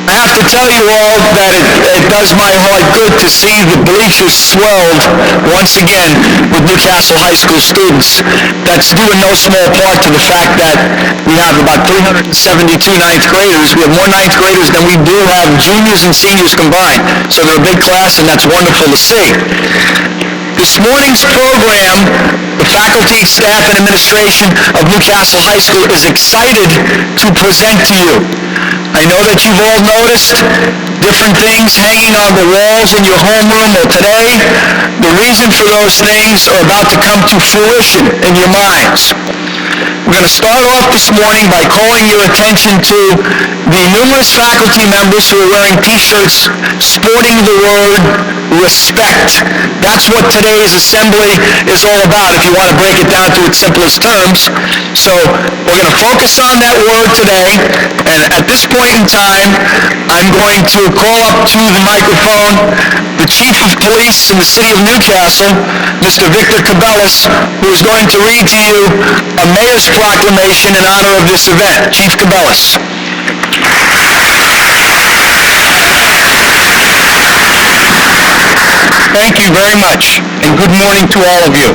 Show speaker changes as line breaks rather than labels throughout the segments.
I have to tell you all that it does my heart good to see the bleachers swelled once again with Newcastle High School students. That's due in no small part to the fact that we have about 372 ninth graders. We have more ninth graders than we do have juniors and seniors combined. So they're a big class, and that's wonderful to see. This morning's program, the faculty, staff, and administration of Newcastle High School is excited to present to you. I know that you've all noticed different things hanging on the walls in your homeroom or today. The reason for those things are about to come to fruition in your minds. We're going to start off this morning by calling your attention to the numerous faculty members who are wearing t-shirts sporting the word respect. That's what today's assembly is all about, if you want to break it down to its simplest terms. So we're going to focus on that word today, and at this point in time, I'm going to call up to the microphone the Chief of Police in the city of Newcastle, Mr. Victor Cabellis, who is going to read to you a mayor's proclamation in honor of this event. Chief Cabellis.
Thank you very much, and good morning to all of you.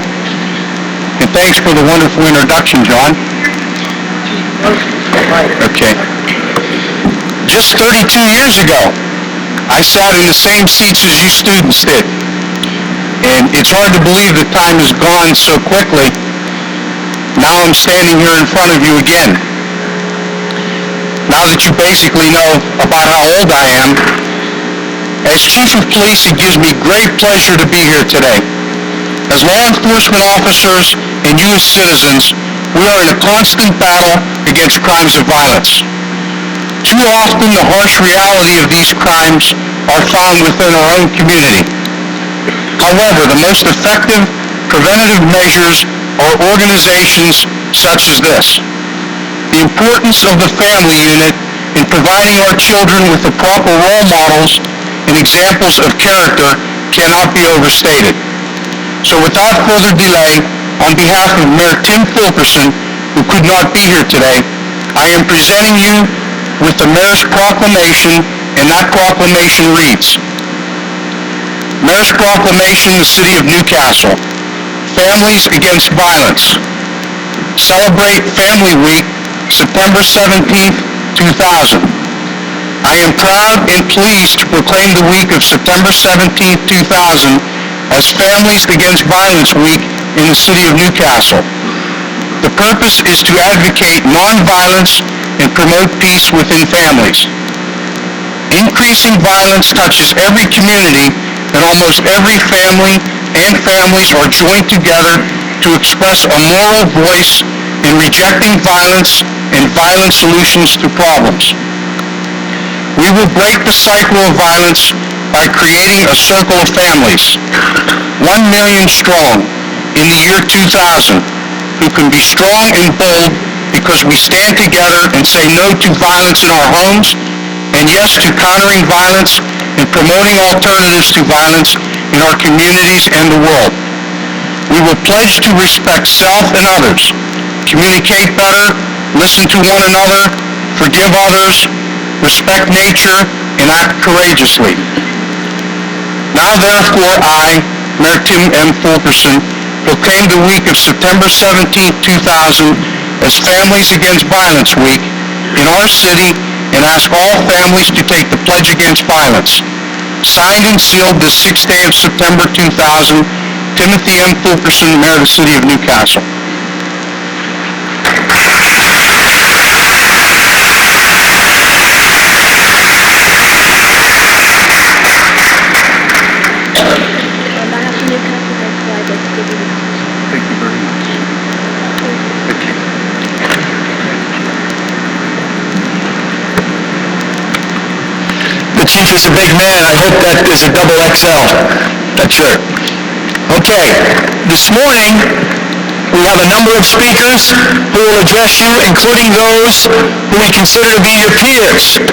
And thanks for the wonderful introduction, John. Okay. Just 32 years ago, I sat in the same seats as you students did. And it's hard to believe that time has gone so quickly. Now I'm standing here in front of you again. Now that you basically know about how old I am, as Chief of Police, it gives me great pleasure to be here today. As law enforcement officers and you as citizens, we are in a constant battle against crimes of violence. Too often, the harsh reality of these crimes are found within our own community. However, the most effective preventative measures are organizations such as this. The importance of the family unit in providing our children with the proper role models and examples of character cannot be overstated. So without further delay, on behalf of Mayor Tim Fulkerson, who could not be here today, I am presenting you with the Mayor's Proclamation, and that proclamation reads, Mayor's Proclamation, the City of Newcastle. Families Against Violence. Celebrate Family Week, September 17th, 2000. I am proud and pleased to proclaim the week of September 17, 2000 as Families Against Violence Week in the city of Newcastle. The purpose is to advocate nonviolence and promote peace within families. Increasing violence touches every community, and almost every family and families are joined together to express a moral voice in rejecting violence and violent solutions to problems. We will break the cycle of violence by creating a circle of families, 1 million strong in the year 2000, who can be strong and bold because we stand together and say no to violence in our homes, and yes to countering violence and promoting alternatives to violence in our communities and the world. We will pledge to respect self and others, communicate better, listen to one another, forgive others, respect nature, and act courageously. Now therefore I, Mayor Tim M. Fulkerson, proclaim the week of September 17, 2000 as Families Against Violence Week in our city, and ask all families to take the Pledge Against Violence. Signed and sealed this 6th day of September 2000, Timothy M. Fulkerson, Mayor of the City of Newcastle.
Chief is a big man. I hope that is a double XL, that shirt. Okay, this morning we have a number of speakers who will address you, including those who we consider to be your peers.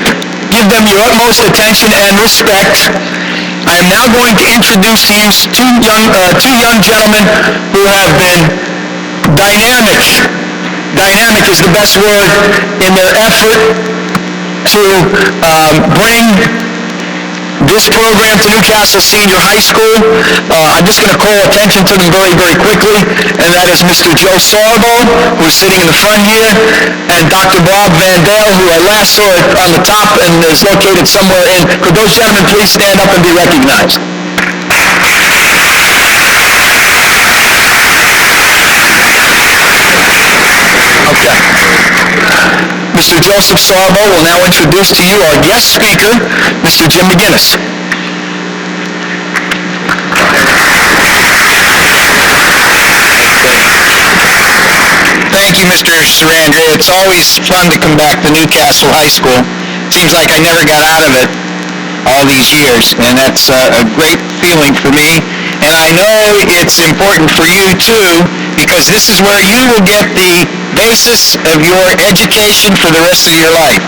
Give them your utmost attention and respect. I am now going to introduce to you two young gentlemen who have been dynamic. Dynamic is the best word in their effort to bring this program to Newcastle Senior High School. I'm just going to call attention to them very, very quickly, and that is Mr. Joe Sorbo, who's sitting in the front here, and Dr. Bob Van Dale, who I last saw on the top and is located somewhere in. Could those gentlemen please stand up and be recognized? Okay. Mr. Joseph Sorbo will now introduce to you our guest speaker, Mr. Jim McGinnis.
Thank you, Mr. Sarandra. It's always fun to come back to Newcastle High School. Seems like I never got out of it all these years, and that's a great feeling for me. And I know it's important for you, too, because this is where you will get the basis of your education for the rest of your life.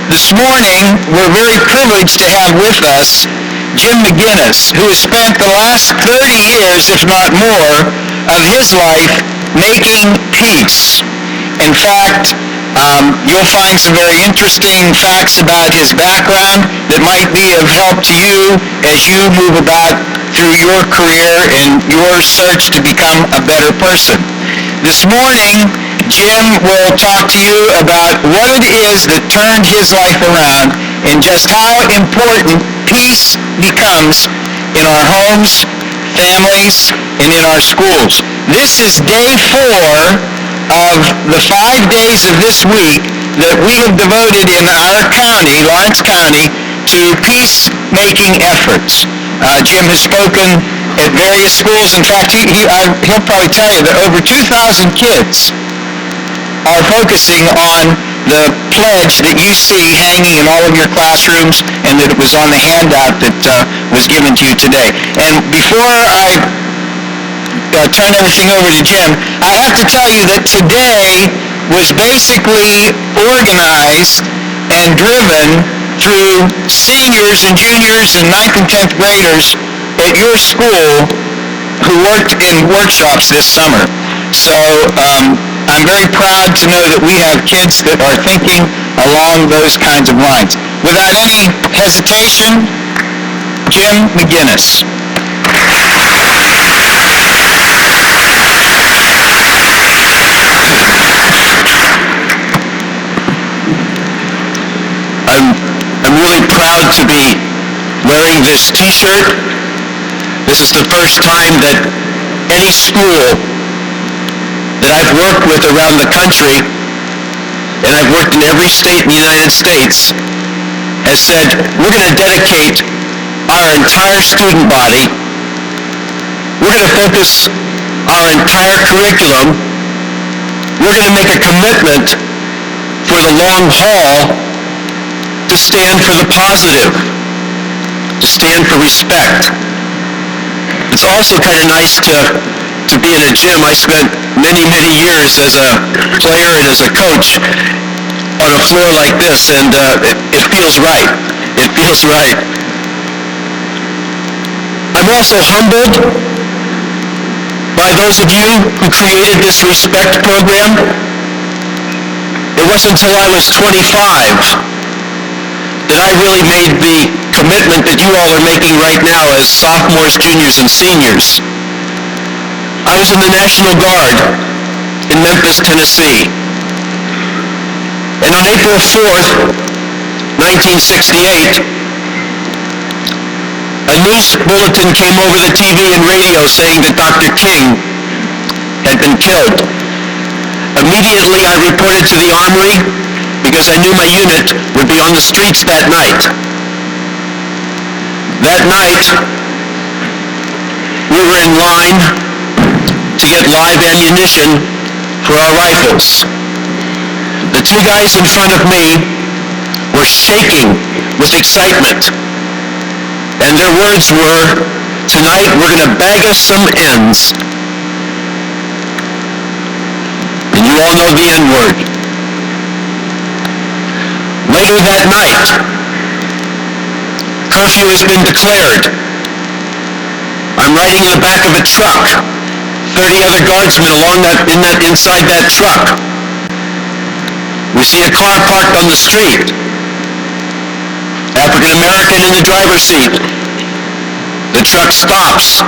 This morning, we're very privileged to have with us Jim McGinnis, who has spent the last 30 years, if not more, of his life making peace. In fact, you'll find some very interesting facts about his background that might be of help to you as you move about through your career and your search to become a better person. This morning, Jim will talk to you about what it is that turned his life around and just how important peace becomes in our homes, families, and in our schools. This is day 4 of the 5 days of this week that we have devoted in our county, Lawrence County, to peacemaking efforts. Jim has spoken at various schools. In fact, he'll probably tell you that over 2,000 kids are focusing on the pledge that you see hanging in all of your classrooms and that it was on the handout that was given to you today. And before I turn everything over to Jim, I have to tell you that today was basically organized and driven through seniors and juniors and 9th and 10th graders at your school who worked in workshops this summer. So I'm very proud to know that we have kids that are thinking along those kinds of lines. Without any hesitation, Jim McGinnis.
I'm really proud to be wearing this t-shirt. This is the first time that any school that I've worked with around the country, and I've worked in every state in the United States, has said, we're going to dedicate our entire student body, we're going to focus our entire curriculum, we're going to make a commitment for the long haul to stand for the positive, to stand for respect. It's also kind of nice to be in a gym. I spent many, many years as a player and as a coach on a floor like this, and it feels right. It feels right. I'm also humbled by those of you who created this respect program. It wasn't until I was 25 that I really made the commitment that you all are making right now as sophomores, juniors, and seniors. I was in the National Guard in Memphis, Tennessee. And on April 4th, 1968, a news bulletin came over the TV and radio saying that Dr. King had been killed. Immediately, I reported to the Armory because I knew my unit would be on the streets that night. That night, we were in line to get live ammunition for our rifles. The 2 guys in front of me were shaking with excitement, and their words were, tonight we're going to bag us some ends. And you all know the N-word. Later that night, curfew has been declared. I'm riding in the back of a truck, 30 other guardsmen inside that truck. We see a car parked on the street. African American in the driver's seat. The truck stops.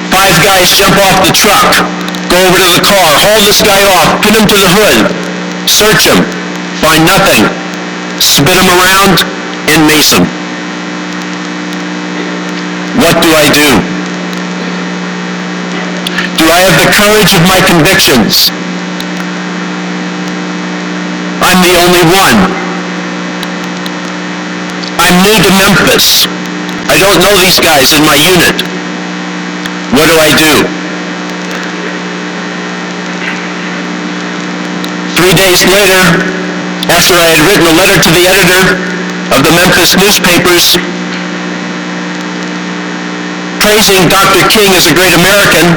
5 guys jump off the truck, go over to the car, haul this guy off, pin him to the hood, search him, find nothing, spin him around, and mace him. What do I do? Do I have the courage of my convictions? I'm the only one. I'm new to Memphis. I don't know these guys in my unit. What do I do? 3 days later, after I had written a letter to the editor of the Memphis newspapers praising Dr. King as a great American,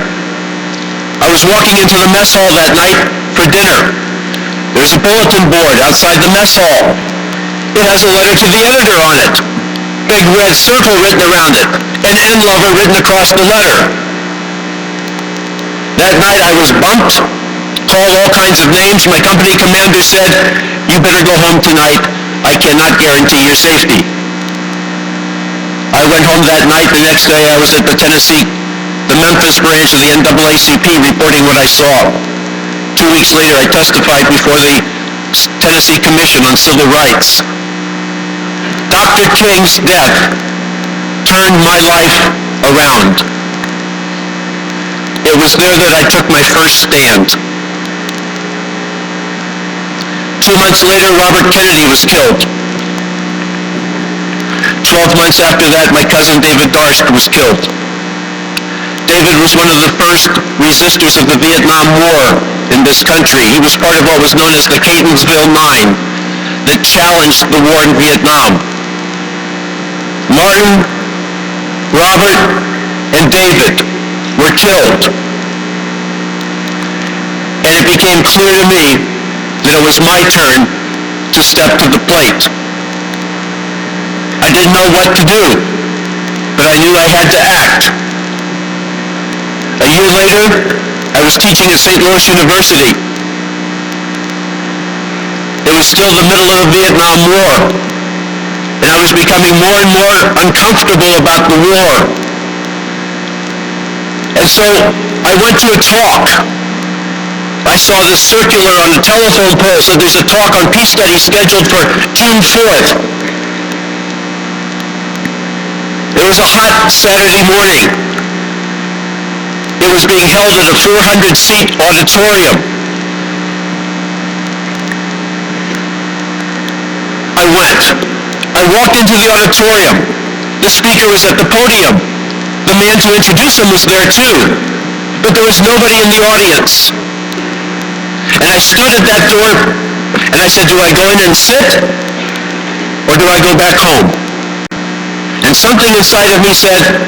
I was walking into the mess hall that night for dinner. There's a bulletin board outside the mess hall. It has a letter to the editor on it. Big red circle written around it. An N lover written across the letter. That night I was bumped, called all kinds of names. My company commander said, "You better go home tonight. I cannot guarantee your safety." I went home that night. The next day I was at the Memphis branch of the NAACP reporting what I saw. 2 weeks later I testified before the Tennessee Commission on Civil Rights. Dr. King's death turned my life around. It was there that I took my first stand. 2 months later, Robert Kennedy was killed. 12 months after that, my cousin David Darst was killed. David was one of the first resistors of the Vietnam War in this country. He was part of what was known as the Catonsville Nine that challenged the war in Vietnam. Martin, Robert, and David were killed. And it became clear to me that it was my turn to step to the plate. I didn't know what to do, but I knew I had to act. A year later, I was teaching at St. Louis University. It was still the middle of the Vietnam War, and I was becoming more and more uncomfortable about the war. And so I went to a talk. I saw this circular on the telephone pole said there's a talk on peace studies scheduled for June 4th. It was a hot Saturday morning. It was being held at a 400-seat auditorium. I went. I walked into the auditorium. The speaker was at the podium. The man to introduce him was there too. But there was nobody in the audience. And I stood at that door and I said, do I go in and sit or do I go back home? And something inside of me said,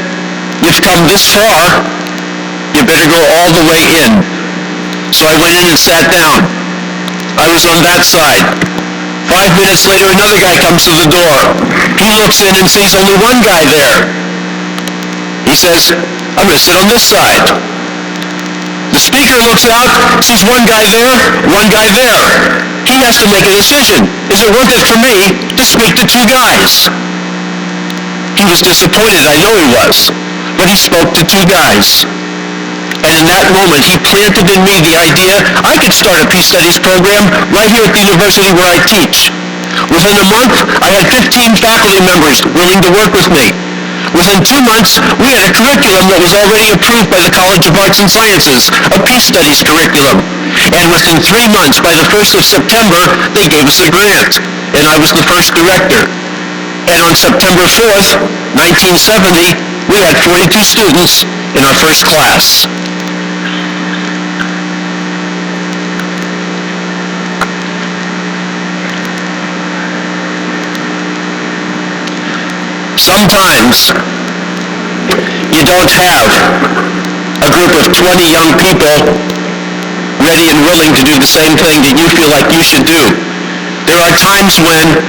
you've come this far, you better go all the way in. So I went in and sat down. I was on that side. 5 minutes later, another guy comes to the door. He looks in and sees only one guy there. He says, I'm going to sit on this side. The speaker looks out, sees one guy there, one guy there. He has to make a decision. Is it worth it for me to speak to 2 guys? He was disappointed, I know he was, but he spoke to 2 guys. And in that moment, he planted in me the idea I could start a peace studies program right here at the university where I teach. Within a month, I had 15 faculty members willing to work with me. Within 2 months, we had a curriculum that was already approved by the College of Arts and Sciences, a peace studies curriculum. And within 3 months, by the 1st of September, they gave us a grant, and I was the first director. And on September 4th, 1970, we had 42 students in our first class. Sometimes you don't have a group of 20 young people ready and willing to do the same thing that you feel like you should do. There are times when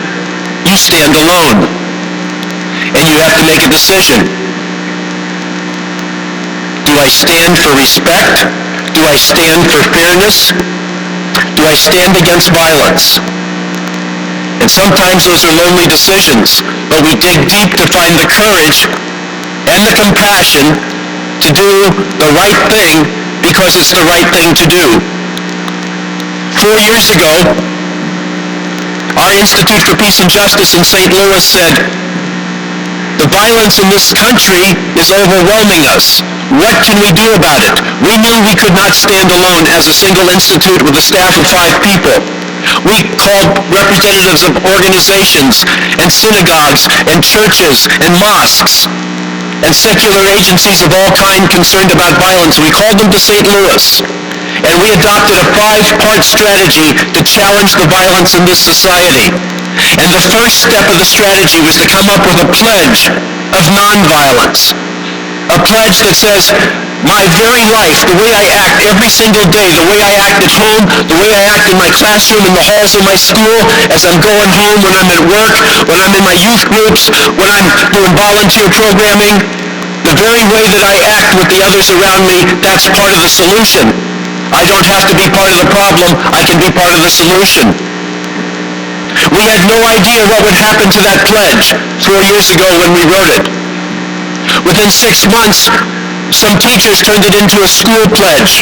you stand alone and you have to make a decision. Do I stand for respect? Do I stand for fairness? Do I stand against violence? And sometimes those are lonely decisions, but we dig deep to find the courage and the compassion to do the right thing because it's the right thing to do. 4 years ago, our Institute for Peace and Justice in St. Louis said, the violence in this country is overwhelming us. What can we do about it? We knew we could not stand alone as a single institute with a staff of 5 people. We called representatives of organizations and synagogues and churches and mosques and secular agencies of all kinds concerned about violence. We called them to St. Louis, and we adopted a 5-part strategy to challenge the violence in this society. And the first step of the strategy was to come up with a pledge of nonviolence. A pledge that says, my very life, the way I act every single day, the way I act at home, the way I act in my classroom, in the halls of my school, as I'm going home, when I'm at work, when I'm in my youth groups, when I'm doing volunteer programming, the very way that I act with the others around me, that's part of the solution. I don't have to be part of the problem, I can be part of the solution. We had no idea what would happen to that pledge 4 years ago when we wrote it. Within 6 months, some teachers turned it into a school pledge.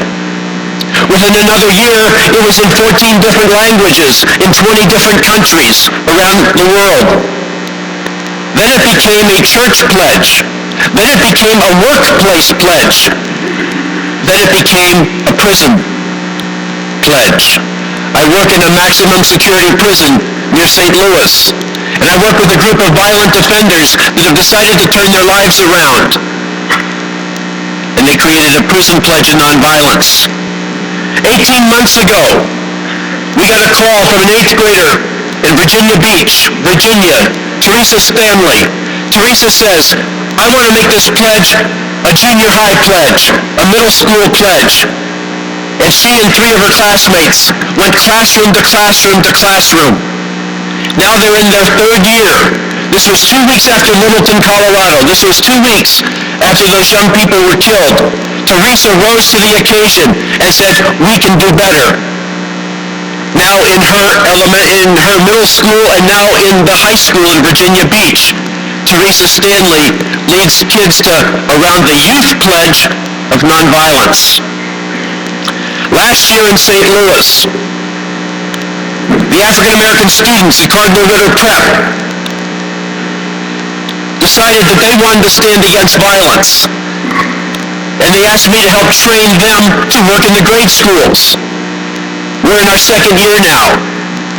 Within another year, it was in 14 different languages, in 20 different countries around the world. Then it became a church pledge. Then it became a workplace pledge. Then it became a prison pledge. I work in a maximum security prison near St. Louis, and I work with a group of violent offenders that have decided to turn their lives around. And they created a prison pledge of nonviolence. 18 months ago, we got a call from an 8th grader in Virginia Beach, Virginia, Teresa Stanley. Teresa says, I want to make this pledge a junior high pledge, a middle school pledge. And she and 3 of her classmates went classroom to classroom to classroom. Now they're in their 3rd year. This was 2 weeks after Littleton, Colorado. This was 2 weeks after those young people were killed. Teresa rose to the occasion and said, we can do better. Now in her middle school and now in the high school in Virginia Beach, Teresa Stanley leads kids around the youth pledge of nonviolence. Last year in St. Louis, the African American students at Cardinal Ritter Prep decided that they wanted to stand against violence. And they asked me to help train them to work in the grade schools. We're in our 2nd year now.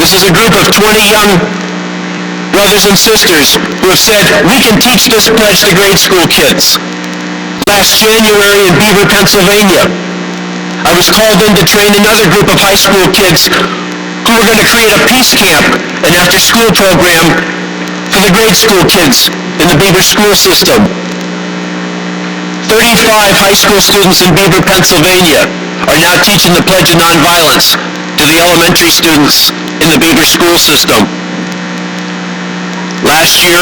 This is a group of 20 young brothers and sisters who have said, we can teach this pledge to grade school kids. Last January in Beaver, Pennsylvania, I was called in to train another group of high school kids who were going to create a peace camp, an after-school program for the grade school kids in the Beaver school system. 35 high school students in Beaver, Pennsylvania are now teaching the Pledge of Nonviolence to the elementary students in the Beaver school system. Last year,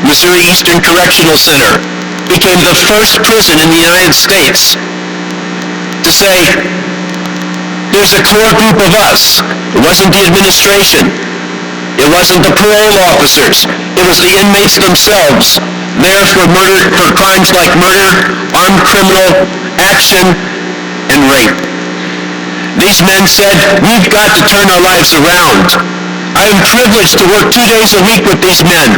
Missouri Eastern Correctional Center became the first prison in the United States to say, there's a core group of us. It wasn't the administration. It wasn't the parole officers. It was the inmates themselves there for crimes like murder, armed criminal action, and rape. These men said, we've got to turn our lives around. I am privileged to work 2 days a week with these men,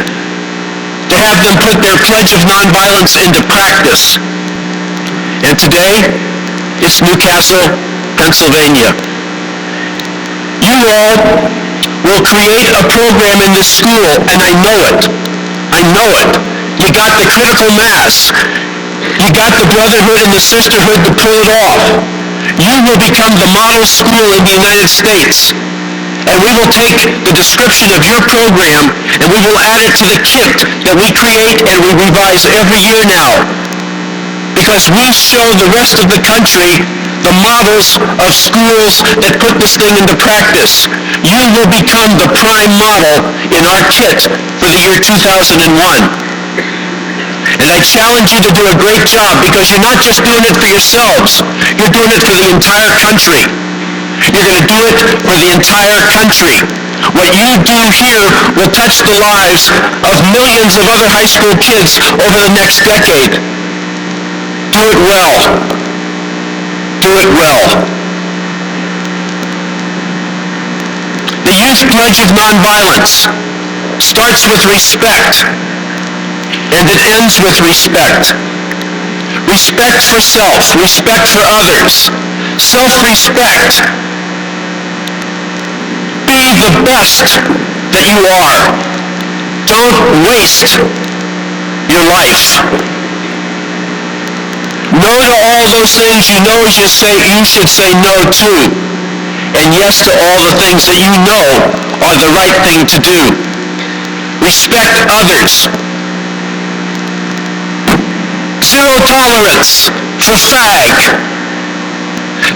to have them put their pledge of nonviolence into practice. And today, it's Newcastle, Pennsylvania. You all will create a program in this school, and I know it. I know it. You got the critical mass. You got the brotherhood and the sisterhood to pull it off. You will become the model school in the United States. And we will take the description of your program and we will add it to the kit that we create and we revise every year now. Because we show the rest of the country the models of schools that put this thing into practice. You will become the prime model in our kit for the year 2001. And I challenge you to do a great job because you're not just doing it for yourselves, you're doing it for the entire country. You're going to do it for the entire country. What you do here will touch the lives of millions of other high school kids over the next decade. Do it well. Do it well. The Youth Pledge of Nonviolence starts with respect, and it ends with respect. Respect for self, respect for others, self-respect. Be the best that you are. Don't waste your life. No to all those things you know you should say no to. And yes to all the things that you know are the right thing to do. Respect others. Zero tolerance for fag.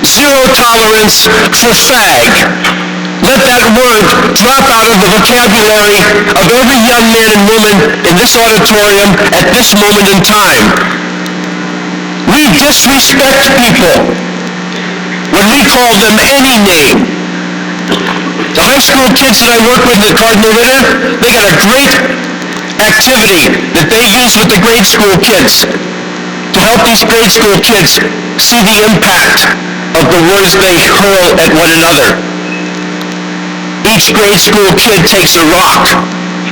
Zero tolerance for fag. Let that word drop out of the vocabulary of every young man and woman in this auditorium at this moment in time. We disrespect people when we call them any name. The high school kids that I work with at Cardinal Ritter, they got a great activity that they use with the grade school kids to help these grade school kids see the impact of the words they hurl at one another. Each grade school kid takes a rock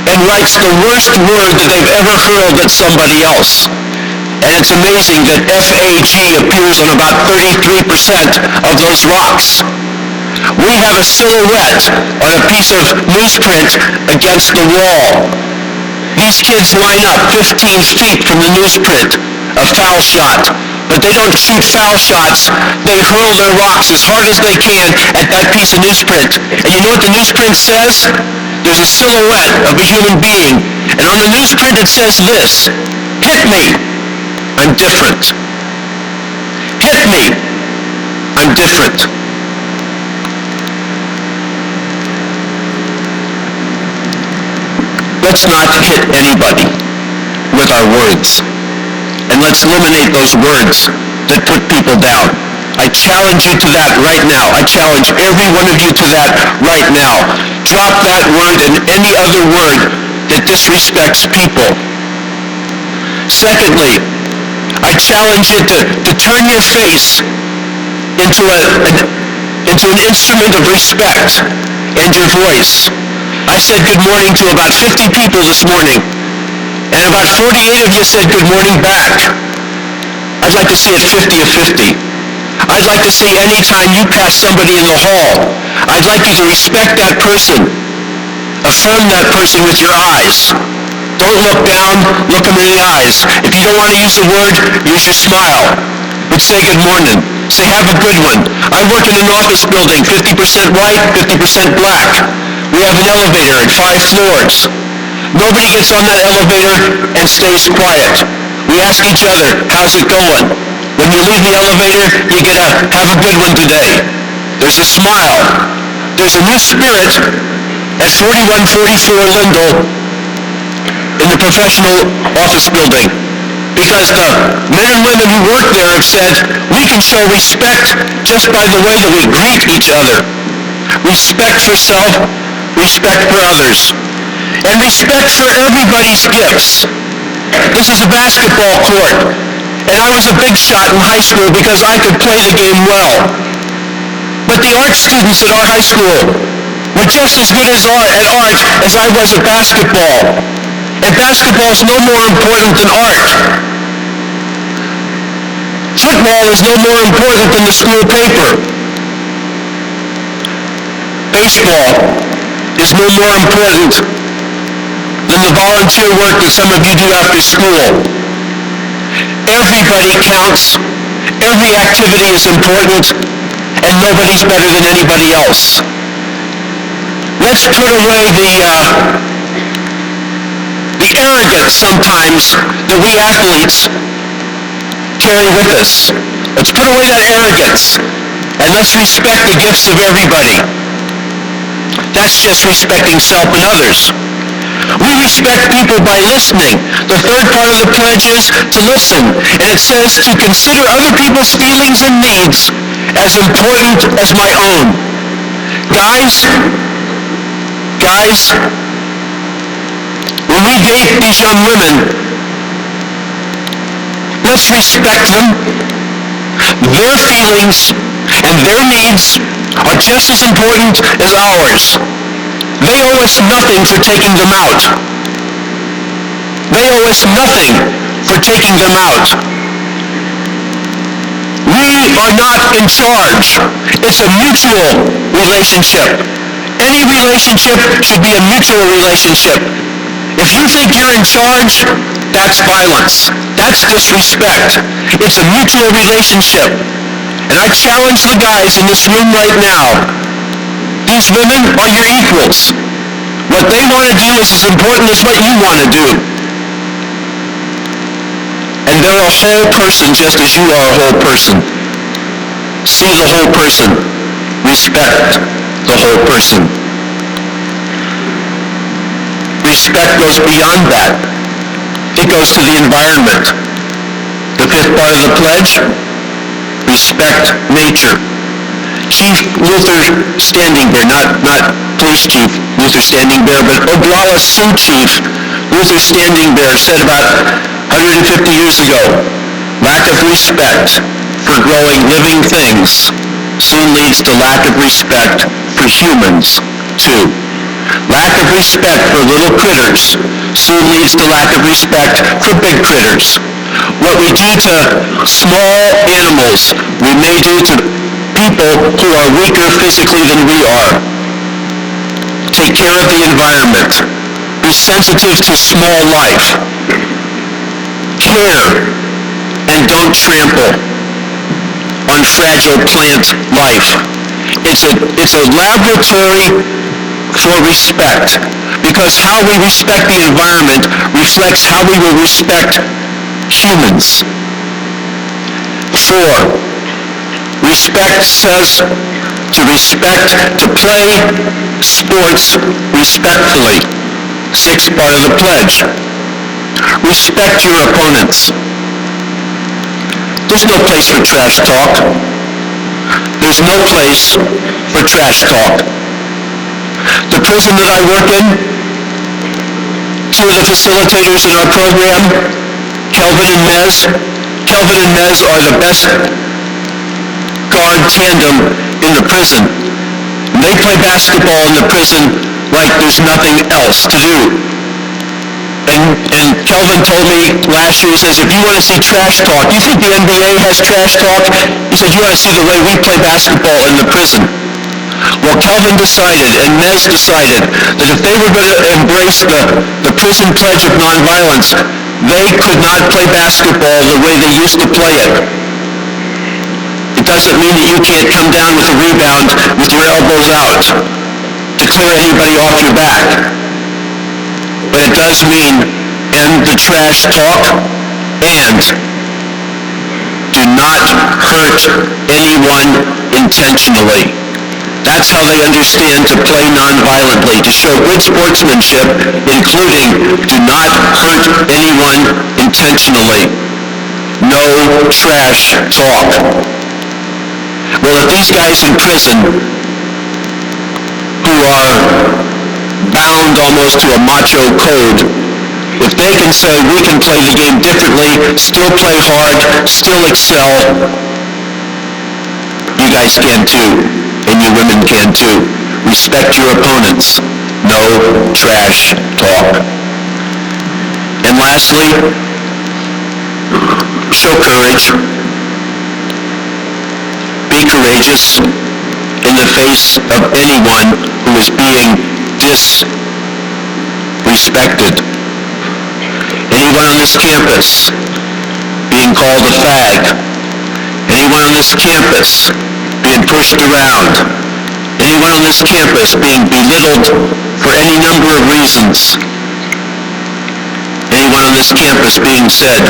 and writes the worst word that they've ever hurled at somebody else. And it's amazing that FAG appears on about 33% of those rocks. We have a silhouette on a piece of newsprint against the wall. These kids line up 15 feet from the newsprint, a foul shot. But they don't shoot foul shots. They hurl their rocks as hard as they can at that piece of newsprint. And you know what the newsprint says? There's a silhouette of a human being. And on the newsprint it says this: hit me, I'm different. Hit me, I'm different. Let's not hit anybody with our words. And let's eliminate those words that put people down. I challenge you to that right now. I challenge every one of you to that right now. Drop that word and any other word that disrespects people. Secondly, I challenge you to turn your face into an instrument of respect and your voice. I said good morning to about 50 people this morning. And about 48 of you said good morning back. I'd like to see it 50 of 50. I'd like to see any time you pass somebody in the hall, I'd like you to respect that person. Affirm that person with your eyes. Don't look down, look them in the eyes. If you don't want to use a word, use your smile. But say good morning. Say have a good one. I work in an office building, 50% white, 50% black. We have an elevator at 5 floors. Nobody gets on that elevator and stays quiet. We ask each other, how's it going? When you leave the elevator, you get a, have a good one today. There's a smile. There's a new spirit at 4144 Lindell in the professional office building. Because the men and women who work there have said, we can show respect just by the way that we greet each other. Respect for self, respect for others. And respect for everybody's gifts. This is a basketball court, and I was a big shot in high school because I could play the game well. But the art students at our high school were just as good at art as I was at basketball. And basketball is no more important than art. Football is no more important than the school paper. Baseball is no more important than the volunteer work that some of you do after school. Everybody counts. Every activity is important, and nobody's better than anybody else. Let's put away the arrogance sometimes that we athletes carry with us. Let's put away that arrogance, and let's respect the gifts of everybody. That's just respecting self and others. We respect people by listening. The third part of the pledge is to listen. And it says to consider other people's feelings and needs as important as my own. Guys, when we date these young women, let's respect them. Their feelings and their needs are just as important as ours. They owe us nothing for taking them out. They owe us nothing for taking them out. We are not in charge. It's a mutual relationship. Any relationship should be a mutual relationship. If you think you're in charge, that's violence. That's disrespect. It's a mutual relationship. And I challenge the guys in this room right now. These women are your equals. What they want to do is as important as what you want to do. And they're a whole person just as you are a whole person. See the whole person. Respect the whole person. Respect goes beyond that. It goes to the environment. The fifth part of the pledge, respect nature. Chief Luther Standing Bear, not Police Chief Luther Standing Bear, but Oglala Sioux Chief Luther Standing Bear said about 150 years ago, lack of respect for growing living things soon leads to lack of respect for humans, too. Lack of respect for little critters soon leads to lack of respect for big critters. What we do to small animals, we may do to people who are weaker physically than we are. Take care of the environment. Be sensitive to small life. Care and don't trample on fragile plant life. It's a laboratory for respect, because how we respect the environment reflects how we will respect humans. 4, respect says to respect, to play sports respectfully. 6th part of the pledge. Respect your opponents. There's no place for trash talk. There's no place for trash talk. The prison that I work in, 2 of the facilitators in our program, Kelvin and Mez. Kelvin and Mez are the best guard tandem in the prison. They play basketball in the prison like there's nothing else to do. And Kelvin told me last year, he says, if you want to see trash talk, you think the NBA has trash talk? He said, you want to see the way we play basketball in the prison. Well, Kelvin decided, and Mez decided, that if they were going to embrace the prison pledge of nonviolence, they could not play basketball the way they used to play it. It doesn't mean that you can't come down with a rebound with your elbows out to clear anybody off your back. But it does mean end the trash talk and do not hurt anyone intentionally. That's how they understand to play nonviolently, to show good sportsmanship, including do not hurt anyone intentionally. No trash talk. Well, if these guys in prison who are bound almost to a macho code, if they can say we can play the game differently, still play hard, still excel, you guys can too. And you women can too. Respect your opponents. No trash talk. And lastly, show courage. Be courageous in the face of anyone who is being disrespected. Anyone on this campus being called a fag. Anyone on this campus being pushed around. Anyone on this campus being belittled for any number of reasons. Anyone on this campus being said,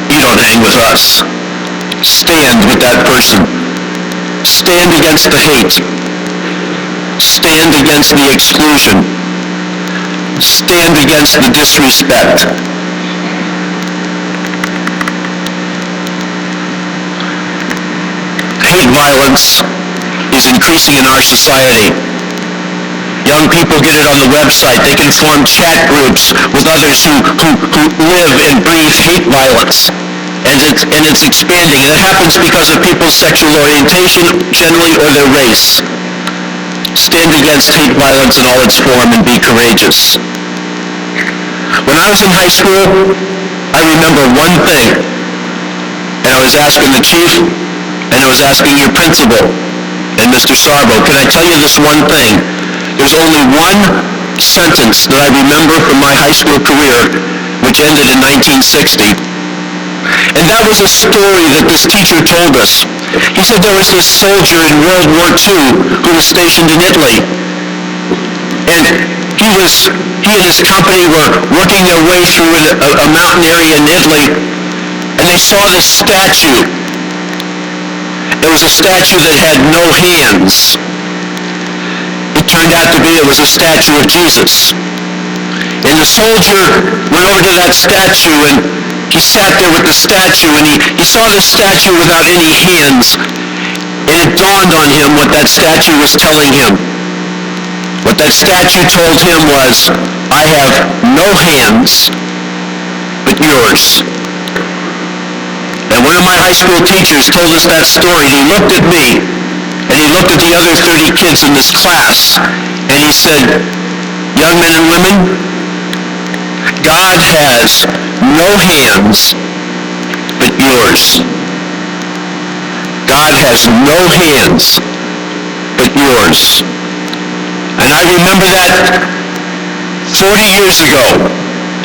you don't hang with us. Stand with that person. Stand against the hate. Stand against the exclusion. Stand against the disrespect. domestic violence is increasing in our society. Young people get it on the website. They can form chat groups with others who live and breathe hate violence. And it's expanding. And it happens because of people's sexual orientation, generally, or their race. Stand against hate violence in all its form and be courageous. When I was in high school, I remember one thing. And I was asking the chief, and I was asking your principal, and Mr. Sarbo, can I tell you this one thing? There's only one sentence that I remember from my high school career, which ended in 1960. And that was a story that this teacher told us. He said there was this soldier in World War II who was stationed in Italy. And he and his company were working their way through a mountain area in Italy, and they saw this statue. It was a statue that had no hands. It turned out to be it was a statue of Jesus. And the soldier went over to that statue, and he sat there with the statue, and he saw the statue without any hands. And it dawned on him what that statue was telling him. What that statue told him was, I have no hands but yours. And one of my high school teachers told us that story. He looked at me, and he looked at the other 30 kids in this class, and he said, young men and women, God has no hands but yours. God has no hands but yours. And I remember that 40 years ago.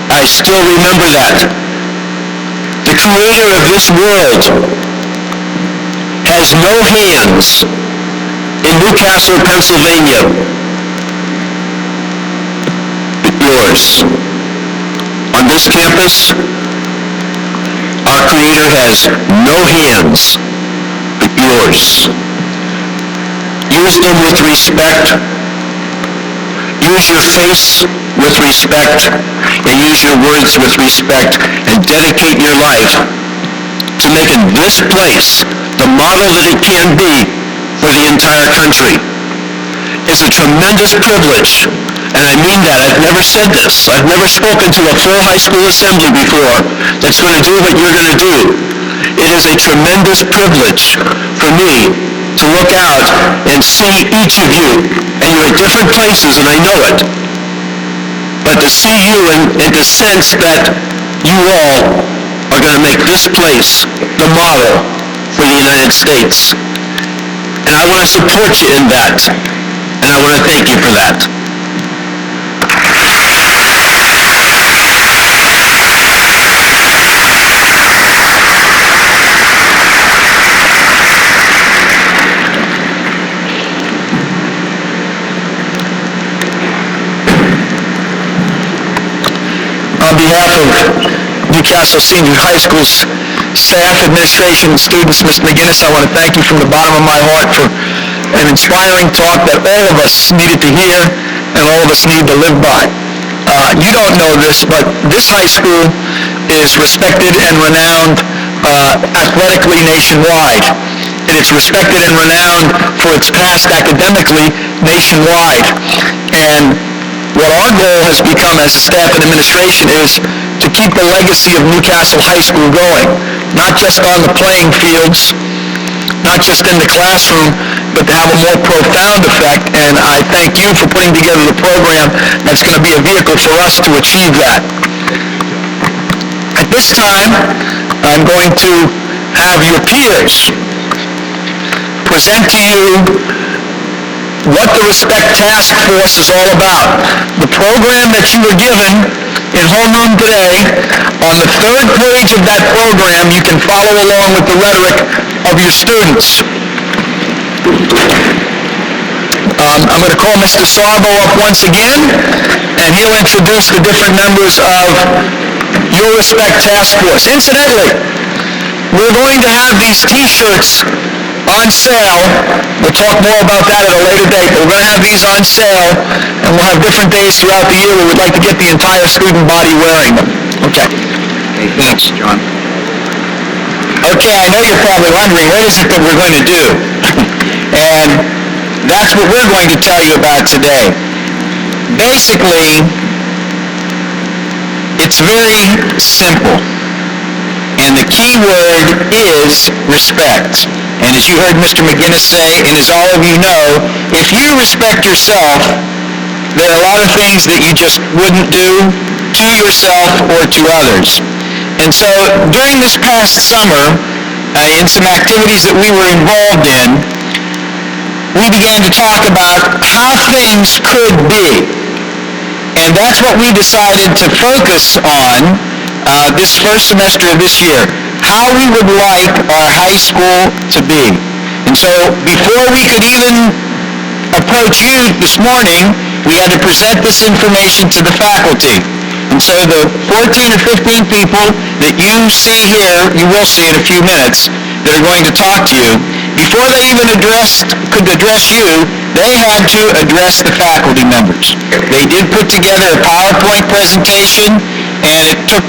I still remember that. The creator of this world has no hands in Newcastle, Pennsylvania, but yours. On this campus, our creator has no hands but yours. Use them with respect. Use your face with respect, and use your words with respect, and dedicate your life to making this place the model that it can be for the entire country. It's a tremendous privilege, and I mean that. I've never said this. I've never spoken to a full high school assembly before that's going to do what you're going to do. It is a tremendous privilege for me to look out and see each of you, and you're at different places, and I know it, but to see you and to sense that you all are going to make this place the model for the United States. And I want to support you in that, and I want to thank you for that. On behalf of Newcastle Senior High School's staff, administration, and students, Ms. McGinnis, I want to thank you from the bottom of my heart for an inspiring talk that all of us needed to hear and all of us need to live by. You don't know this, but this high school is respected and renowned athletically nationwide. It is respected and renowned for its past academically nationwide. And what our goal has become as staff and administration is to keep the legacy of Newcastle High School going, not just on the playing fields, not just in the classroom, but to have a more profound effect. And I thank you for putting together the program that's going to be a vehicle for us to achieve that. At this time, I'm going to have your peers present to you what the Respect Task Force is all about. The program that you were given in homeroom today, on the third page of that program, you can follow along with the rhetoric of your students. I'm going to call Mr. Sarbo up once again, and he'll introduce the different members of your Respect Task Force. Incidentally, we're going to have these T-shirts on sale. We'll talk more about that at a later date, but we're going to have these on sale, and we'll have different days throughout the year where we'd like to get the entire student body wearing them. Okay.
Hey, thanks, John.
Okay, I know you're probably wondering, what is it that we're going to do? And that's what we're going to tell you about today. Basically, it's very simple. And the key word is respect. And as you heard Mr. McGinnis say, and as all of you know, if you respect yourself, there are a lot of things that you just wouldn't do to yourself or to others. And so during this past summer, in some activities that we were involved in, we began to talk about how things could be. And that's what we decided to focus on this first semester of this year, how we would like our high school to be. And so before we could even approach you this morning, we had to present this information to the faculty. And so the 14 or 15 people that you see here, you will see in a few minutes, that are going to talk to you, before they even could address you, they had to address the faculty members. They did put together a PowerPoint presentation, and it took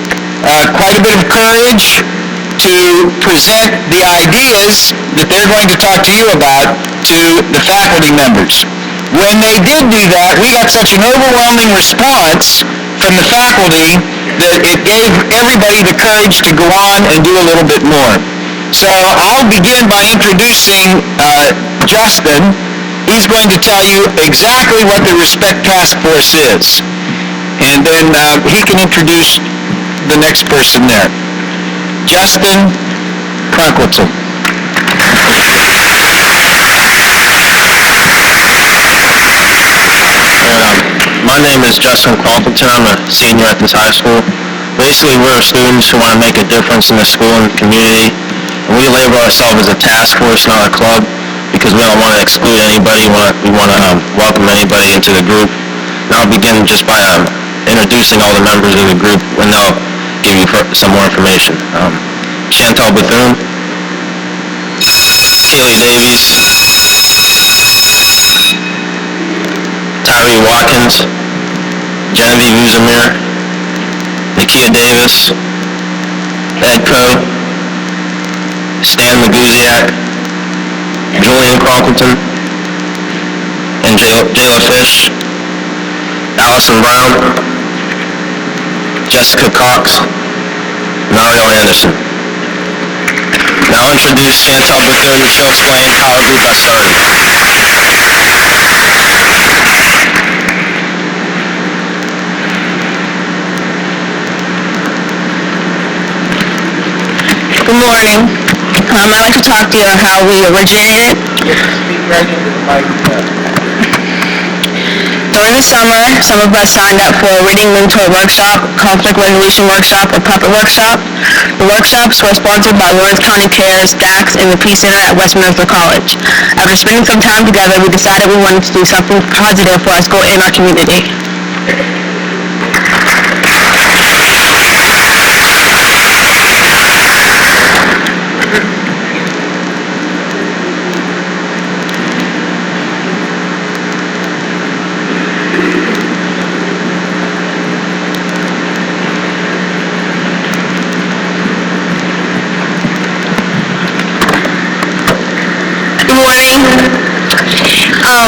quite a bit of courage to present the ideas that they're going to talk to you about to the faculty members. When they did do that, we got such an overwhelming response from the faculty that it gave everybody the courage to go on and do a little bit more. So I'll begin by introducing Justin. He's going to tell you exactly what the Respect Task Force is. And then he can introduce the next person there. Justin Crunkleton.
My name is Justin Crunkleton. I'm a senior at this high school. Basically, we're students who want to make a difference in the school and the community. And we label ourselves as a task force, not a club, because we don't want to exclude anybody. We want to welcome anybody into the group. And I'll begin just by introducing all the members of the group, and they'll give you some more information. Chantal Bethune, Kaylee Davies, Tyree Watkins, Genevieve Uzamir, Nakia Davis, Ed Coe, Stan Maguziak, Julian Crunkleton, and Jayla Fish, Allison Brown, Jessica Cox, Mario Anderson. Now I'll introduce Chantal Bethune, and she'll explain how our group got started.
Good morning. I'd like to talk to you about how we originated. During the summer, some of us signed up for a reading mentor workshop, conflict resolution workshop, or puppet workshop. The workshops were sponsored by Lawrence County Cares, DAX, and the Peace Center at Westminster College. After spending some time together, we decided we wanted to do something positive for our school and our community.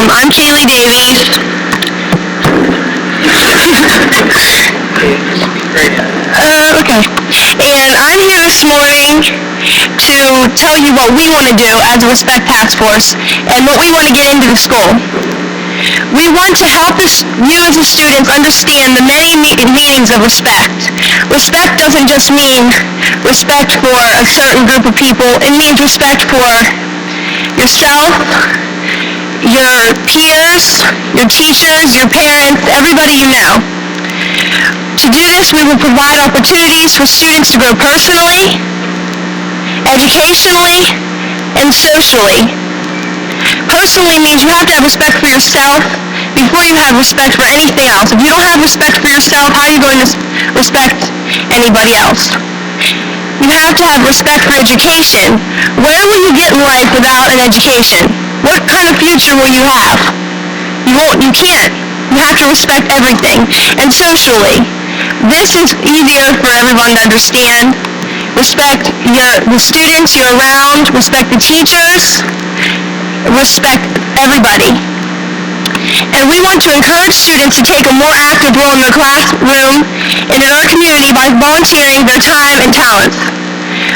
I'm Kaylee Davies. Okay. And I'm here this morning to tell you what we want to do as a Respect Task Force and what we want to get into the school. We want to help you as the students understand the many meanings of respect. Respect doesn't just mean respect for a certain group of people. It means respect for yourself, your peers, your teachers, your parents, everybody you know. To do this, we will provide opportunities for students to grow personally, educationally, and socially. Personally means you have to have respect for yourself before you have respect for anything else. If you don't have respect for yourself, how are you going to respect anybody else? You have to have respect for education. Where will you get in life without an education? What kind of future will you have? You can't. You have to respect everything. And socially, this is easier for everyone to understand. respect the students you're around, respect the teachers, respect everybody. And we want to encourage students to take a more active role in their classroom and in our community by volunteering their time and talents.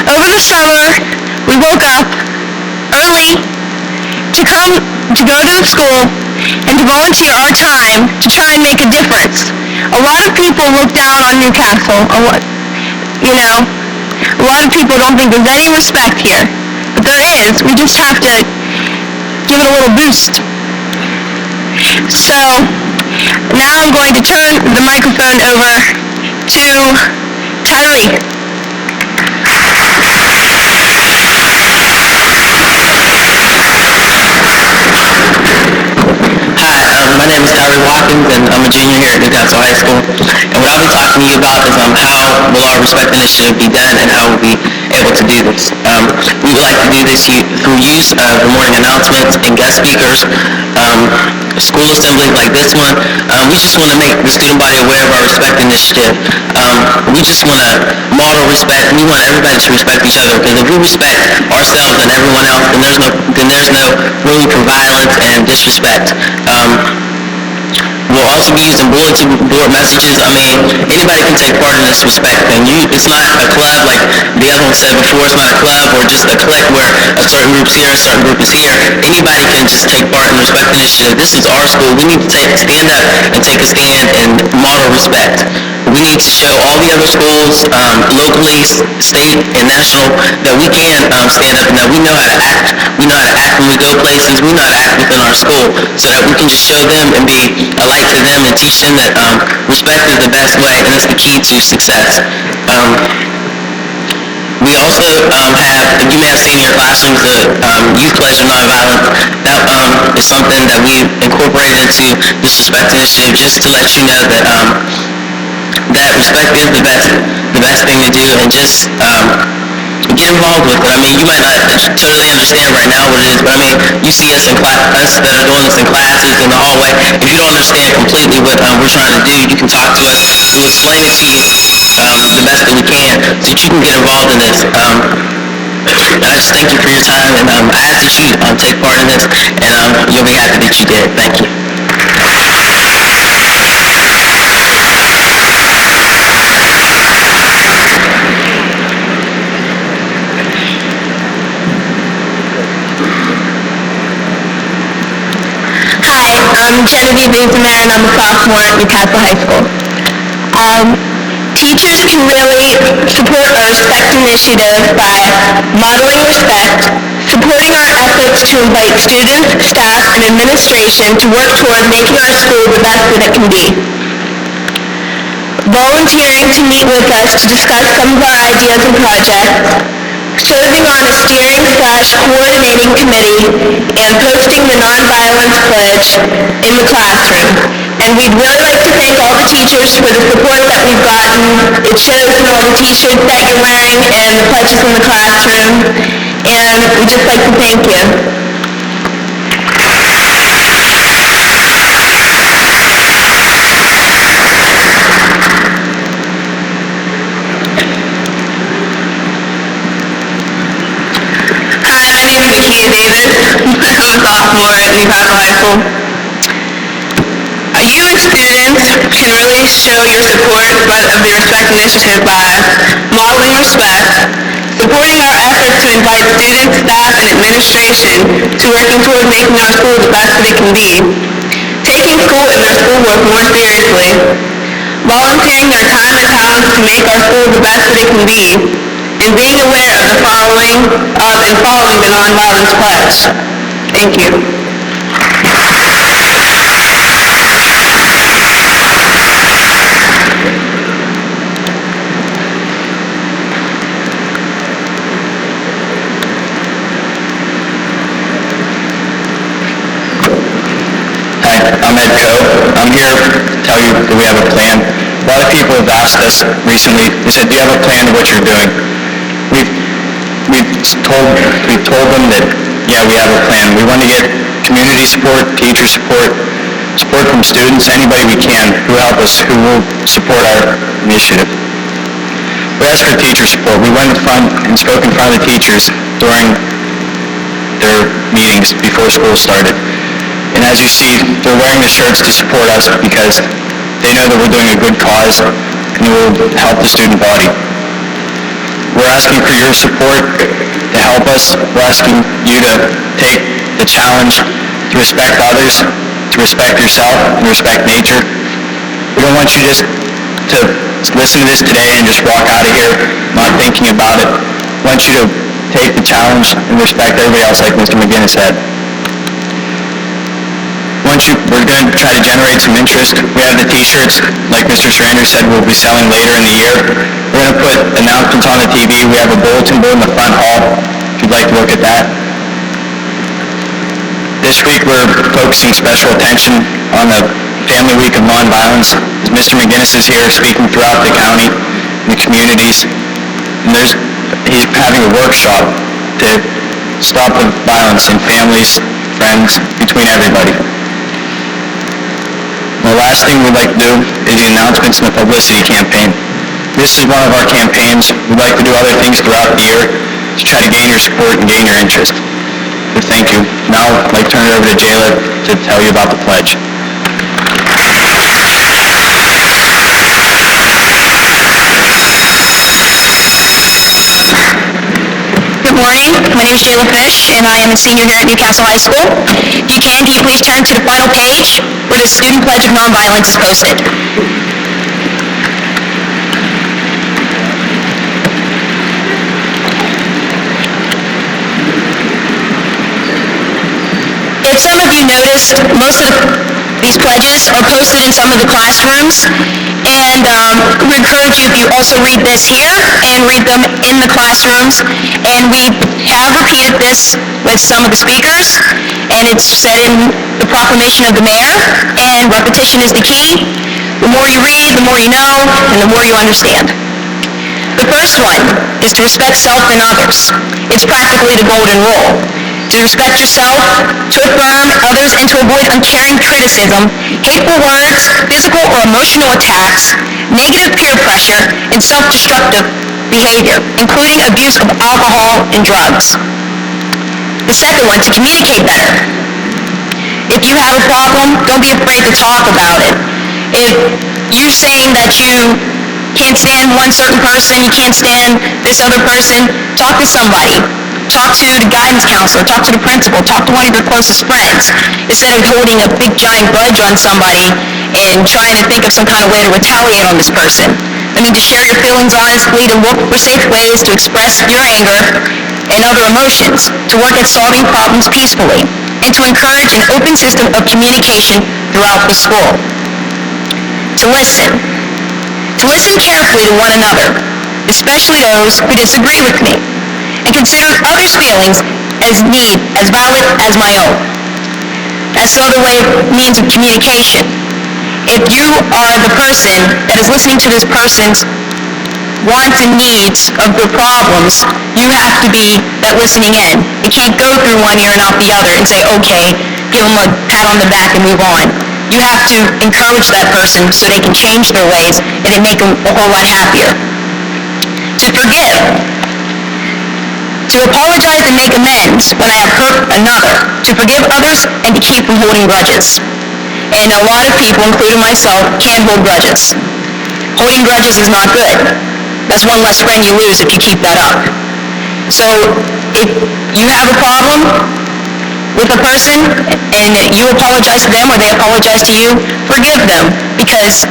Over the summer, we woke up early to go to the school and to volunteer our time to try and make a difference. A lot of people look down on Newcastle. A lot of people don't think there's any respect here. But there is. We just have to give it a little boost. So, now I'm going to turn the microphone over to Tyree.
My name is Tyree Watkins, and I'm a junior here at Newcastle High School. And what I'll be talking to you about is how will our Respect Initiative be done and how we'll be able to do this. We would like to do this through use of the morning announcements and guest speakers, school assemblies like this one. We just want to make the student body aware of our Respect Initiative. We just want to model respect. We want everybody to respect each other, because if we respect ourselves and everyone else, then there's no room for violence and disrespect. We'll also be using bulletin board messages. Anybody can take part in this respect thing. It's not a club like the other one said before. It's not a club or just a clique where a certain group's here, a certain group is here. Anybody can just take part in the Respect Initiative. This is our school. We need to stand up and take a stand and model respect. We need to show all the other schools, locally, state, and national, that we can stand up and that we know how to act. We know how to act when we go places. We know how to act within our school, so that we can just show them and be a light to them and teach them that respect is the best way and it's the key to success. We also you may have seen in your classrooms, the Youth Pledge of Nonviolence. That is something that we incorporated into this Respect Initiative, just to let you know that that respect is the best thing to do, and just get involved with it. You might not totally understand right now what it is, but you see us us that are doing this in classes, in the hallway. If you don't understand completely what we're trying to do, you can talk to us. We'll explain it to you the best that we can, so that you can get involved in this. And I just thank you for your time, and I ask that you take part in this, and you'll be happy that you did. Thank you.
I'm Genevieve Bezeman, and I'm a sophomore at Newcastle High School. Teachers can really support our Respect Initiative by modeling respect, supporting our efforts to invite students, staff, and administration to work toward making our school the best that it can be. Volunteering to meet with us to discuss some of our ideas and projects, serving on a steering/coordinating committee, and posting the Nonviolence Pledge in the classroom. And we'd really like to thank all the teachers for the support that we've gotten. It shows in all the t-shirts that you're wearing and the pledges in the classroom. And we'd just like to thank you. I'm a sophomore at Newcastle High School. You as students can really show your support of the Respect Initiative by modeling respect, supporting our efforts to invite students, staff, and administration to working toward making our school the best that it can be, taking school and their schoolwork more seriously, volunteering their time and talents to make our school the best that it can be, and being aware of the following the Nonviolence Pledge. Thank you.
I'm Ed Coe. I'm here to tell you that we have a plan. A lot of people have asked us recently, they said, do you have a plan of what you're doing? We've told them that, yeah, we have a plan. We want to get community support, teacher support from students, anybody we can who help us, who will support our initiative.
We asked for teacher support. We went in front and spoke in front of the teachers during their meetings before school started. And as you see, they're wearing the shirts to support us because they know that we're doing a good cause and it will help the student body. We're asking for your support to help us. We're asking you to take the challenge to respect others, to respect yourself, and respect nature. We don't want you just to listen to this today and just walk out of here not thinking about it. We want you to take the challenge and respect everybody else like Mr. McGinnis said. We're going to try to generate some interest. We have the t-shirts, like Mr. Strander said, we'll be selling later in the year. We're going to put announcements on the TV. We have a bulletin board in the front hall, if you'd like to look at that. This week we're focusing special attention on the Family Week of Nonviolence. Mr. McGinnis is here speaking throughout the county and the communities. And he's having a workshop to stop the violence in families, friends, between everybody. The last thing we'd like to do is the announcements and the publicity campaign. This is one of our campaigns. We'd like to do other things throughout the year to try to gain your support and gain your interest. So thank you. Now I'd like to turn it over to Jayla to tell you about the pledge.
Good morning. My name is Jayla Fish, and I am a senior here at Newcastle High School. If you can you please turn to the final page where the Student Pledge of Nonviolence is posted. If some of you noticed, most of these pledges are posted in some of the classrooms, and we encourage you, if you also read this here and read them in the classrooms. And we have repeated this with some of the speakers, and it's said in the proclamation of the mayor, and repetition is the key. The more you read, the more you know, and the more you understand. The first one is to respect self and others. It's practically the golden rule. To respect yourself, to affirm others, and to avoid uncaring criticism, hateful words, physical or emotional attacks, negative peer pressure, and self-destructive behavior, including abuse of alcohol and drugs. The second one, to communicate better. If you have a problem, don't be afraid to talk about it. If you're saying that you can't stand one certain person, you can't stand this other person, talk to somebody. Talk to the guidance counselor, talk to the principal, talk to one of your closest friends, instead of holding a big giant grudge on somebody and trying to think of some kind of way to retaliate on this person. I mean, to share your feelings honestly, to look for safe ways to express your anger and other emotions, to work at solving problems peacefully, and to encourage an open system of communication throughout the school. To listen carefully to one another, especially those who disagree with me, and consider others' feelings as valid as my own. That's another means of communication. If you are the person that is listening to this person's wants and needs of their problems, you have to be that listening end. You can't go through one ear and out the other and say, okay, give them a pat on the back and move on. You have to encourage that person so they can change their ways and it make them a whole lot happier. To forgive. To apologize and make amends when I have hurt another. To forgive others and to keep from holding grudges. And a lot of people, including myself, can't hold grudges. Holding grudges is not good. That's one less friend you lose if you keep that up. So if you have a problem with a person and you apologize to them or they apologize to you, forgive them, because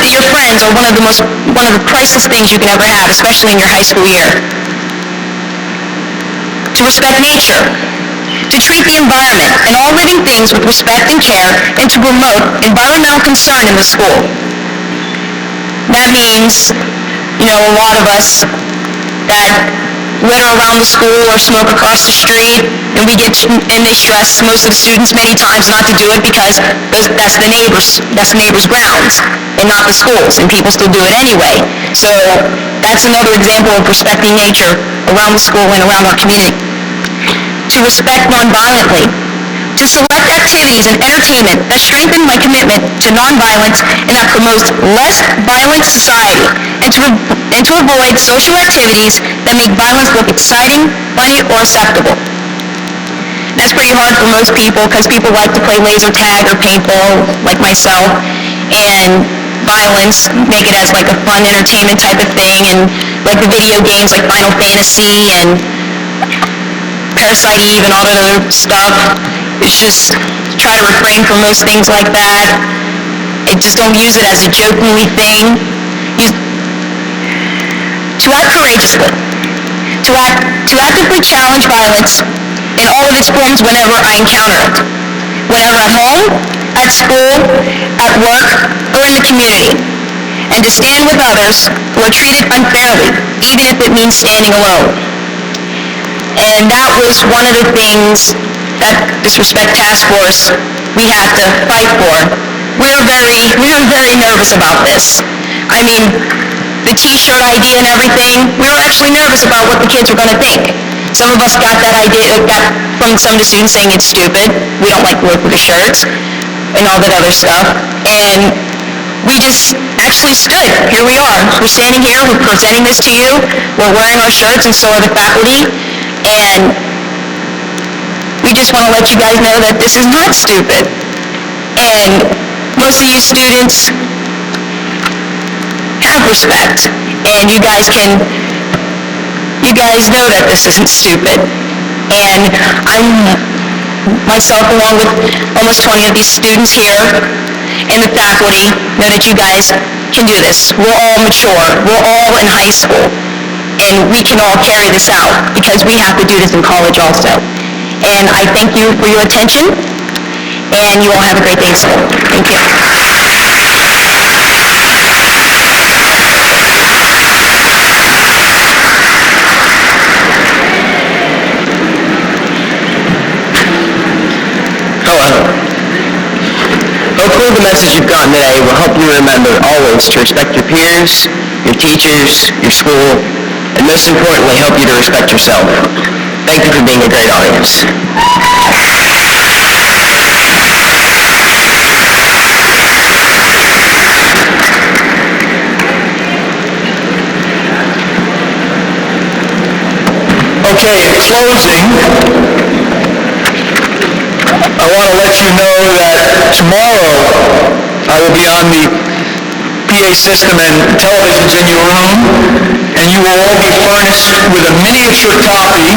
your friends are one of the priceless things you can ever have, especially in your high school year. To respect nature, to treat the environment and all living things with respect and care, and to promote environmental concern in the school. That means, a lot of us that litter around the school or smoke across the street, and they stress most of the students many times not to do it because that's the neighbor's grounds and not the school's, and people still do it anyway. So that's another example of respecting nature around the school and around our community. To respect nonviolently. to select activities and entertainment that strengthen my commitment to nonviolence and that promotes less violent society, and to avoid social activities that make violence look exciting, funny, or acceptable. That's pretty hard for most people because people like to play laser tag or paintball, like myself, and violence, make it as like a fun entertainment type of thing, and like the video games like Final Fantasy and Parasite Eve and all that other stuff. It's just try to refrain from most things like that. Just don't use it as a jokingly thing. To act courageously, to actively challenge violence in all of its forms whenever I encounter it, whenever at home, at school, at work, or in the community, and to stand with others who are treated unfairly, even if it means standing alone. And that was one of the things that this Respect Task Force, we had to fight for. We were very nervous about this. I mean, the t-shirt idea and everything, we were actually nervous about what the kids were going to think. Some of us got that idea, got from some of the students saying it's stupid, we don't like to work with the shirts, and all that other stuff. And we just actually stood. Here we are. We're standing here, we're presenting this to you, we're wearing our shirts, and so are the faculty. And we just want to let you guys know that this is not stupid. And most of you students have respect, and you guys know that this isn't stupid. And I'm myself, along with almost 20 of these students here, and the faculty, know that you guys can do this. We're all mature. We're all in high school. And we can all carry this out because we have to do this in college also. And I thank you for your attention, and you all have a great day at school. Thank you.
Hopefully the message you've gotten today will help you remember always to respect your peers, your teachers, your school, and most importantly, help you to respect yourself. Thank you for being a great audience.
Okay, in closing, I want to let you know that tomorrow I will be on the PA system and televisions in your room, and you will all be furnished with a miniature copy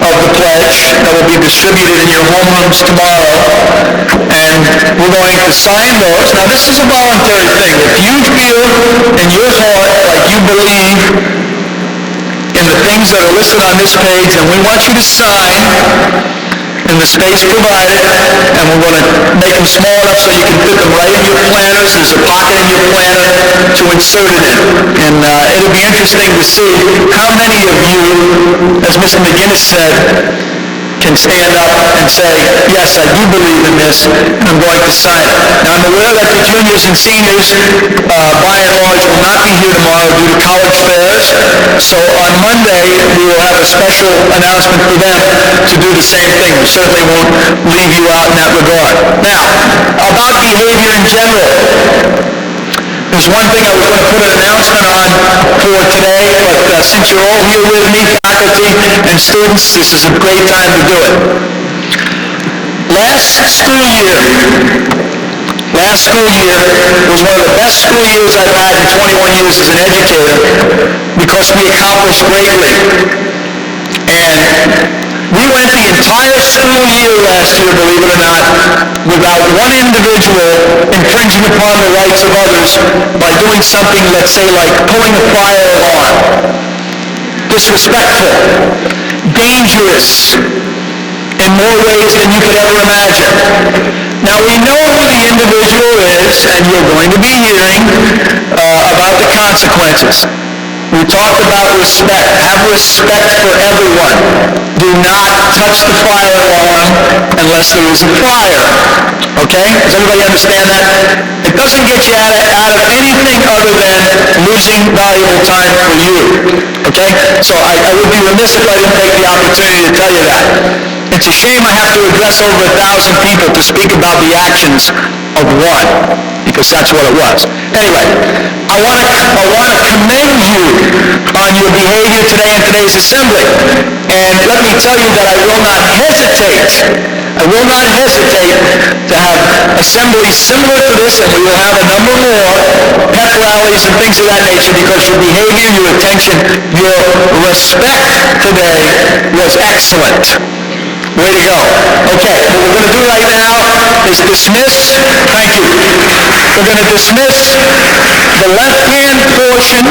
of the pledge that will be distributed in your homerooms tomorrow, and we're going to sign those. Now, this is a voluntary thing. If you feel in your heart like you believe in the things that are listed on this page, and we want you to sign in the space provided, and we're going to make them small enough so you can fit them right in your planners. There's a pocket in your planner to insert it in. And it'll be interesting to see how many of you, as Mr. McGinnis said, can stand up and say, yes, I do believe in this, and I'm going to sign it. Now, I'm aware that the juniors and seniors, by and large, will not be here tomorrow due to college fairs, so on Monday, we will have a special announcement for them to do the same thing. We certainly won't leave you out in that regard. Now, about behavior in general. There's one thing I was going to put an announcement on for today, but since you're all here with me, faculty and students, this is a great time to do it. Last school year was one of the best school years I've had in 21 years as an educator because we accomplished greatly. And we went the entire school year last year, believe it or not, without one individual infringing upon the rights of others by doing something, let's say, like pulling a fire alarm. Disrespectful, dangerous, in more ways than you could ever imagine. Now, we know who the individual is, and you're going to be hearing about the consequences. We talked about respect. Have respect for everyone. Do not touch the fire alarm unless there is a fire. Okay? Does everybody understand that? It doesn't get you out of anything other than losing valuable time for you. Okay? So I would be remiss if I didn't take the opportunity to tell you that. In it's a shame I have to address over 1,000 people to speak about the actions of one, because that's what it was. Anyway, I want to commend you on your behavior today in today's assembly. And let me tell you that I will not hesitate to have assemblies similar to this, and we will have a number more pep rallies and things of that nature, because your behavior, your attention, your respect today was excellent. Way to go. Okay, what we're going to do right now is dismiss. Thank you. We're going to dismiss the left-hand portion